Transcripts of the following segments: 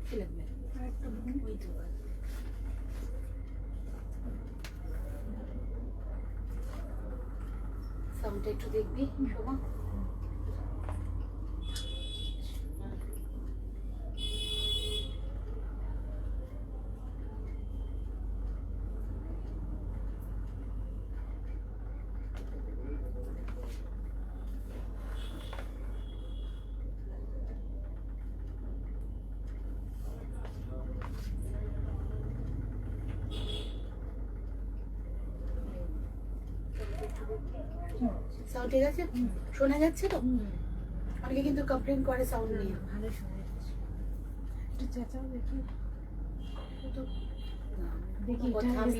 কি লাগবে? ওই তো সাউন্ডটা একটু দেখবি শোভা। সাউন্ড ঠিক আছে? শোনা যাচ্ছে তো? অনেকে কিন্তু কমপ্লেন করে সাউন্ড নিয়ে। ভালো শোনা যাচ্ছে। একটু চেঁচাও দেখি। দেখি কথা আমি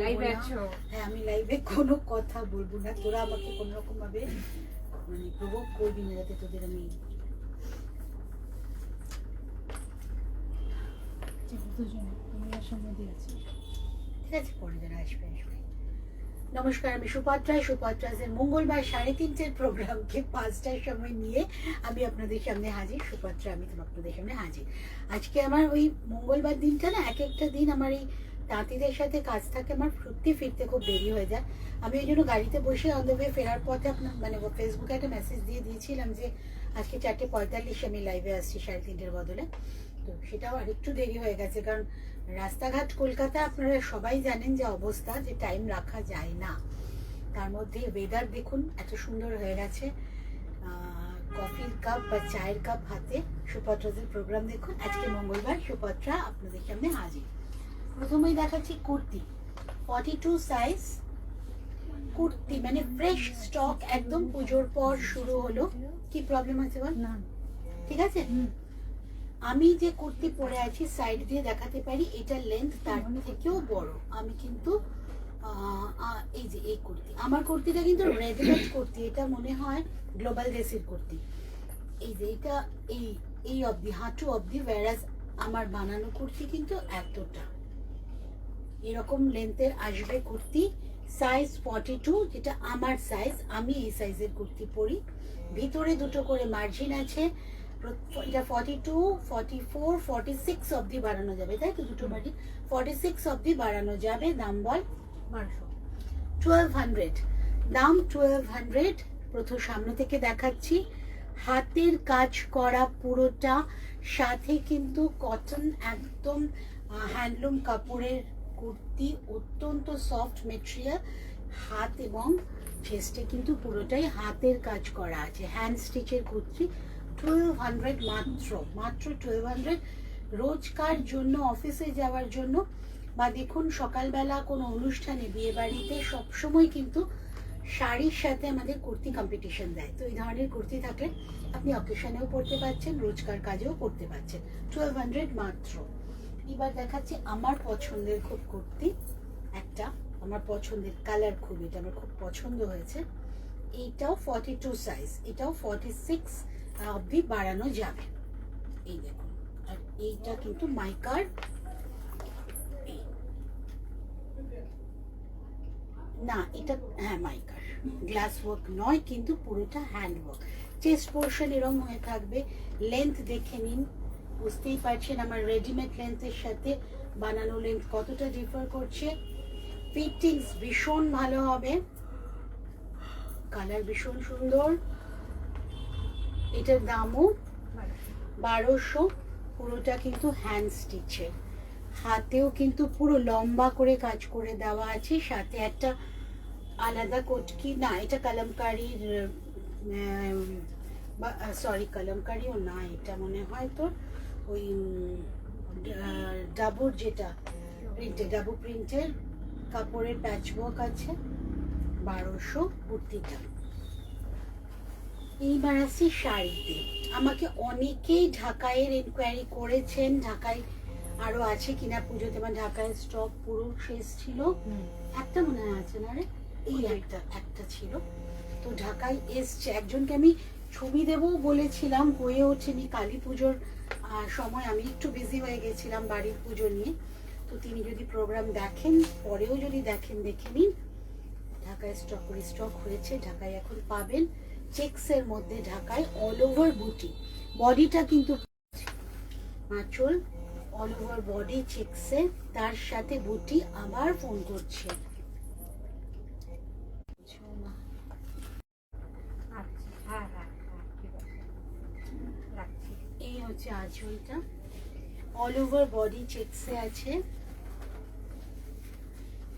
লাইভে আছো। হ্যাঁ আমি লাইভে কোনো কথা বলবো না, তোরা আমাকে কোনো রকম ভাবে মানে প্রভোগ করবি না, যাতে তোদের আমি দুজনে আমি আর সমাধি আছি। ঠিক আছে, পরে যারা আসবে আসবে। নমস্কার, আমি সুপাত্রাজের মঙ্গলবার 3:30 প্রোগ্রামকে 5টার সময় নিয়ে আমি আপনাদের সামনে হাজির। সুপাত্রা আমি আপনাদের সামনে হাজির। আজকে আমার ওই মঙ্গলবার দিনটা না, এক একটা দিন আমার এই তাঁতিদের সাথে কাজ থাকে, আমার সত্যি ফিরতে খুব দেরি হয়ে যায়। আমি ওই জন্য গাড়িতে বসে অন দ্য ওয়ে ফেরার পথে আপনার মানে ফেসবুকে একটা মেসেজ দিয়ে দিয়েছিলাম যে আজকে 4:45 আমি লাইভে আসছি 3:30 বদলে। তো সেটাও আরেকটু দেরি হয়ে গেছে, কারণ রাস্তাঘাট কলকাতা আপনারা সবাই জানেন যে অবস্থা, যে টাইম রাখা যায় না। তার মধ্যে ওয়েদার দেখুন এত সুন্দর হয়ে গেছে, কফির কাপ বা চায়ের কাপ হাতে সুপাত্রাজের প্রোগ্রাম দেখুন। আজকে মঙ্গলবার সুপাত্রা আপনাদের সামনে হাজির। প্রথমেই দেখাচ্ছি কুর্তি, 42 সাইজ কুর্তি, মানে ফ্রেশ স্টক, একদম পুজোর পর শুরু হলো। কি প্রবলেম আছে বল? না ঠিক আছে। আমি যে কুর্তি পরে আছি সাইড দিয়ে দেখাতে পারি, এটা লেন্থ তার থেকেও বড়। আমি কিন্তু এই যে এই কুর্তি, আমার কুর্তিটা কিন্তু রেডিমেড কুর্তি, এটা মনে হয় গ্লোবাল ড্রেসের কুর্তি। এই যে এটা এই এই অবধি, হাঁটু অবধি, ওয়ারাজ আমার বানানো কুর্তি কিন্তু এতটা এরকম লেন্থের আসবে কুর্তি। সাইজ 42, যেটা আমার সাইজ, আমি এই সাইজের কুর্তি পরি। ভিতরে দুটো করে মার্জিন আছে। এটা 42, 44, 46 অবধি বাড়ানো যাবে, তাই তো? দুটো মার্জিন 46 অবধি বাড়ানো যাবে। দাম বল? 1200 দাম। 1200। প্রথম সামনে থেকে দেখাচ্ছি, হাতের কাজ করা পুরোটা, সাথে কিন্তু কটন একদম হ্যান্ডলুম কাপড়ের কুর্তি, অত্যন্ত সফট মেটেরিয়াল। হাত এবং চেস্টে কিন্তু পুরোটাই হাতের কাজ করা আছে, হ্যান্ড স্টিচের কুর্তি। 1200 মাত্র 1200। রোজকার জন্য, অফিসে যাওয়ার জন্য, বা দেখুন সকালবেলা কোনো অনুষ্ঠানে, বিয়ে বাড়িতে সবসময় কিন্তু শাড়ির সাথে আমাদের কুর্তি কম্পিটিশন দেয়। তো এই ধরনের কুর্তি থাকলে আপনি অকেশনেও পরতে পারছেন, রোজকার কাজেও করতে পারছেন। 1200 মাত্র। এবার দেখাচ্ছি আমার পছন্দের খুব কুর্তি একটা, আমার পছন্দের কালার খুব, এটা আমার খুব পছন্দ হয়েছে। এইটাও 42 সাইজ, এটাও 46 অবধি বাড়ানো যাবে। এই দেখুন, আর এইটা কিন্তু মাইকার, না এটা হ্যাঁ মাইকার, গ্লাস ওয়ার্ক নয়, কিন্তু পুরোটা হ্যান্ড ওয়ার্ক। চেস্ট পোর্শন এরকম হয়ে থাকবে। লেন্থ দেখে নিন, বুঝতেই পারছেন আমার রেডিমেড লেন্থের সাথে বানানো লেন্থ কতটা ডিফার করছে। ফিটিংস ভীষণ ভালো হবে, কালার ভীষণ সুন্দর। এটার দামও 1200। পুরোটা কিন্তু হ্যান্ড স্টিচের, হাতেও কিন্তু পুরো লম্বা করে কাজ করে দেওয়া আছে। সাথে একটা আলাদা কোটকি, না এটা কলমকারির, সরি কলমকারিও না, এটা মনে হয় তো ওই ডাবুর, যেটা প্রিন্টের, ডাবু প্রিন্টের কাপড়ের প্যাচওয়ার্ক আছে। 1200 কুর্তিটা। এইবার আসছি শাড়িতে। আমাকে অনেকেই ঢাকাইয়ের এনকোয়ারি করেছেন, ঢাকায় আরো আছে কিনা পুজোতে, আমার ঢাকায় স্টক পুরো শেষ ছিল। একটা মনে হয় আছে না রে, এই একটা ছিল। তো ঢাকায় এসছে, একজনকে আমি ছবি দেবো বলেছিলাম, হয়ে ওঠেনি। কালী পুজোর সময় আমি একটু বিজি হয়ে গেছিলাম বাড়ির পুজো নিয়ে। তো তিনি যদি প্রোগ্রাম দেখেন, পরেও যদি দেখেন, দেখে নিন। ঢাকায় স্টক হয়েছে, ঢাকায় এখন পাবেন। চেক্সের মধ্যে ঢাকায় অল ওভার বুটি, বডিটা কিন্তু আঁচল, অল ওভার বডি চেকসে, তার সাথে বুটি আবার ফোন করছে। আচ্ছা, হ্যাঁ হ্যাঁ হ্যাঁ, ঠিক আছে, রাখছি। এই হচ্ছে আঁচলটা, অল ওভার বডি চেকসে আছে,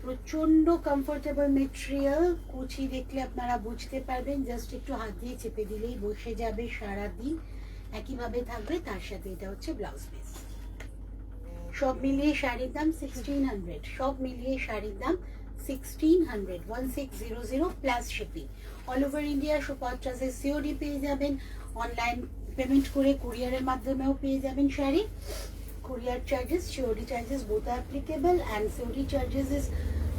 প্রচন্ড কমফোর্টেবল মেটেরিয়াল। কুচি দেখলে আপনারা বুঝতে পারবেন, জাস্ট একটু হাত দিয়ে চেপে দিলেই বসে যাবে সারাদিন, একইভাবে থাকবে। তার সাথে এটা হচ্ছে ব্লাউজ পিস। সব মিলিয়ে শাড়ির দাম 1600, সব মিলিয়ে শাড়ির দাম 1600, 1600 plus shipping. All over India super ট্রাসে সিওডি পেয়ে যাবেন, অনলাইন পেমেন্ট করে কুরিয়ারের মাধ্যমেও পেয়ে যাবেন শাড়ি। Courier charges, COD charges both are applicable, and COD charges is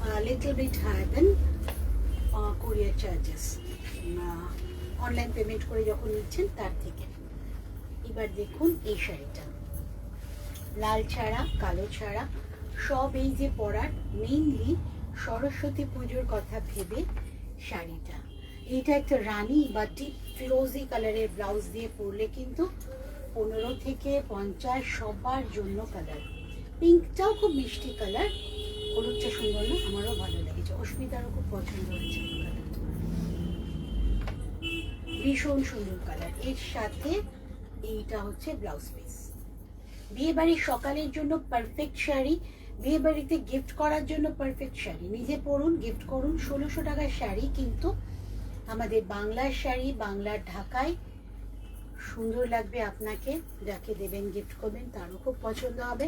a little bit higher than courier charges. Online payment করে যখন নিচ্ছেন তার থেকে। এবার দেখুন এই শাড়িটা, লাল ছাড়া কালো ছাড়া সব এই যে পরার, মেইনলি সরস্বতী পুজোর কথা ভেবে শাড়িটা। এইটা একটা রানী বা ডিপ ফিরোজি কালারের ব্লাউজ দিয়ে পরলে কিন্তু 15 থেকে 50 সবার জন্য কালার। পিঙ্কটাও খুব মিষ্টি কালার, হলুদটা সুন্দর না? আমারও ভালো লেগেছে, অস্মিতারও খুব পছন্দ হয়েছে কালারটা, ভীষণ সুন্দর কালার। এর সাথে এইটা হচ্ছে ব্লাউজ পিস। বিয়ে বাড়ির সকালের জন্য পারফেক্ট শাড়ি, বিয়ে বাড়িতে গিফট করার জন্য পারফেক্ট শাড়ি। নিজে পরুন, গিফট করুন। 1600 টাকার শাড়ি কিন্তু আমাদের বাংলার শাড়ি, বাংলার ঢাকায় সুন্দর লাগবে আপনাকে, যাকে দেবেন গিফট করবেন তারও খুব পছন্দ হবে।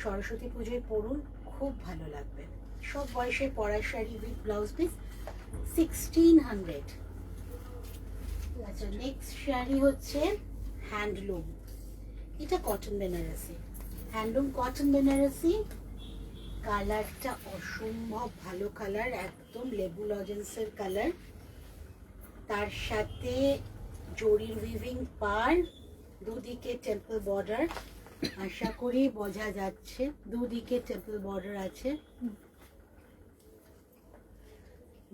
সরস্বতী পুজোয় পরুন, খুব ভালো লাগবে। সব বয়সে পরার শাড়ি উইথ ব্লাউজ পিস 1600। আচ্ছা, নেক্সট শাড়ি হচ্ছে হ্যান্ডলুম। এটা cotton Banarasi, handloom cotton Banarasi. কালারটা অসম্ভব ভালো কালার, একদম লেবু লজেন্সের কালার। তার সাথে জরির উইভিং পার, দুদিকে টেম্পল বর্ডার, আশা করি বোঝা যাচ্ছে, দুদিকে টেম্পল বর্ডার আছে।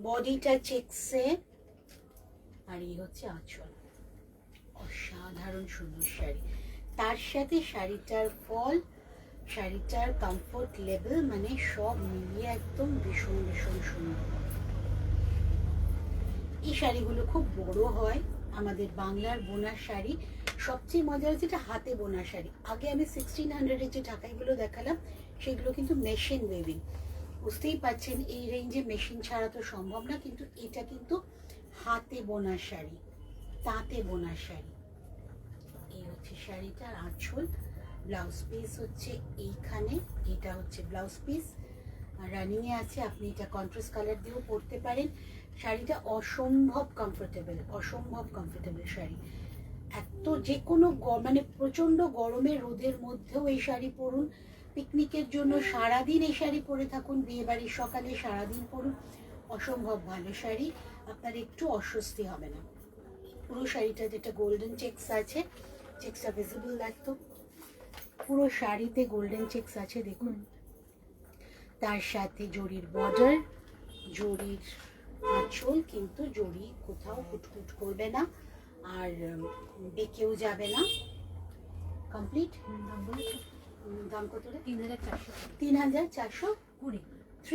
বডিটা চেকসে, আর এই হচ্ছে আঁচল। অসাধারণ সুন্দর শাড়ি। তার সাথে শাড়িটার ফল, শাড়িটার কমফোর্ট লেভেল, মানে সব মিলিয়ে একদম ভীষণ ভীষণ সুন্দর। এই শাড়িগুলো খুব বড় হয়, আমাদের বাংলার বোনা শাড়ি। সবচেয়ে মজা হচ্ছে এটা হাতে বোনা শাড়ি। আগে আমি 1600-এর যে ঢাকাইগুলো দেখালাম সেগুলো কিন্তু মেশিন ওয়েভিং। বুঝতেই পারছেন এই রেঞ্জে মেশিন ছাড়া তো সম্ভব না, কিন্তু এটা কিন্তু হাতে বোনা শাড়ি, তাঁতে বোনা শাড়ি। এই হচ্ছে শাড়িটার আঁচল, ব্লাউজ পিস হচ্ছে এইখানে, এটা হচ্ছে ব্লাউজ পিস রানিংয়ে আছে। আপনি এটা কন্ট্রাস্ট কালার দিয়েও পরতে পারেন। শাড়িটা অসম্ভব কমফোর্টেবল, অসম্ভব কমফোর্টেবল শাড়ি। এত যে কোনো মানে প্রচণ্ড গরমে রোদের মধ্যেও এই শাড়ি পরুন, পিকনিকের জন্য সারাদিন এই শাড়ি পরে থাকুন, বিয়ে বাড়ির সকালে সারাদিন পরুন, অসম্ভব ভালো শাড়ি, আপনার একটু অস্বস্তি হবে না। পুরো শাড়িটা যেটা গোল্ডেন চেকস আছে, চেকসটা ভিজিবল একদম, পুরো শাড়িতে গোল্ডেন চেকস আছে দেখুন। তার সাথে জরির বর্ডার, জরির আঁচল, কিন্তু জরি কোথাও কুটকুট করবে না আর বেঁকেও যাবে না। কমপ্লিট। দাম কত রে? 3400। 3420,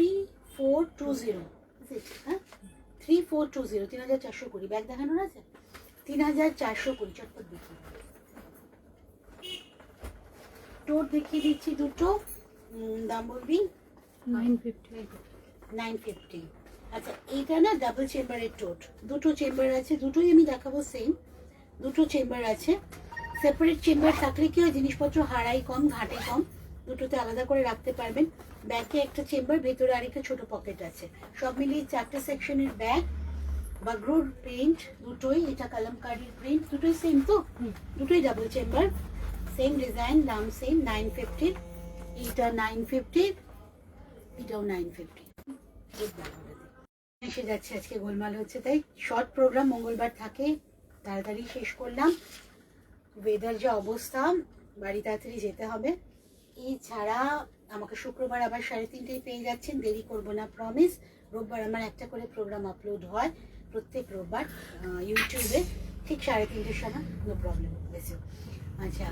3420, হ্যাঁ 3420, 3420। ব্যাগ দেখানোর আছে? 3420, চটপট দেখি। টোট দেখিয়ে দিচ্ছি দুটো, দাম বলবি? 950। আচ্ছা, এইটা না ডাবল চেম্বারের টোট, দুটো চেম্বার আছে, দুটোই আমি দেখাবো সেম, দুটো চেম্বার আছে। সেপারেট চেম্বার থাকলে কি হয়, জিনিসপত্র হারাই কম, ঘাটে কম, দুটোতে আলাদা করে রাখতে পারবেন। ব্যাগে একটা চেম্বার, ভেতরে আরেকটা ছোট পকেট আছে, সব মিলিয়ে 4টে সেকশনের ব্যাগ। বাগরুর প্রিন্ট দুটোই, এটা কালামকারীর প্রিন্ট, দুটোই সেম তো, দুটোই ডাবল চেম্বার, সেম ডিজাইন, দাম সেম 950। এইটা 950, এটাও 950। এসে যাচ্ছে, আজকে গোলমাল হচ্ছে তাই শর্ট প্রোগ্রাম, মঙ্গলবার থাকে, তাড়াতাড়ি শেষ করলাম। ওয়েদার যা অবস্থা, বাড়ি তাড়াতাড়ি যেতে হবে। এছাড়া আমাকে শুক্রবার আবার 3:30টায় পেয়ে যাচ্ছেন, দেরি করবো না প্রমিস। রোববার আমার একটা করে প্রোগ্রাম আপলোড হয় প্রত্যেক রোববার ইউটিউবে, ঠিক 3:30টার সময়, নো প্রবলেম। বেশি আচ্ছা,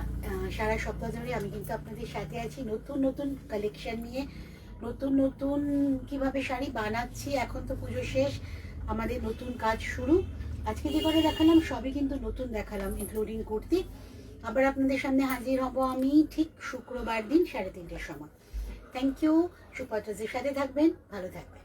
সারা সপ্তাহ ধরে আমি কিন্তু আপনাদের সাথে আছি নতুন নতুন কালেকশন নিয়ে, নতুন নতুন কিভাবে শাড়ি বানাচ্ছি। এখন তো পুজো শেষ, আমাদের নতুন কাজ শুরু। আজকে যে করে দেখালাম সবই কিন্তু নতুন দেখালাম, ইনক্লুডিং কুর্তি। আবার আপনাদের সামনে হাজির হব আমি ঠিক শুক্রবার দিন 3:30টার সময়। Thank you. সুপারটাজের সাথে থাকবেন, ভালো থাকবেন।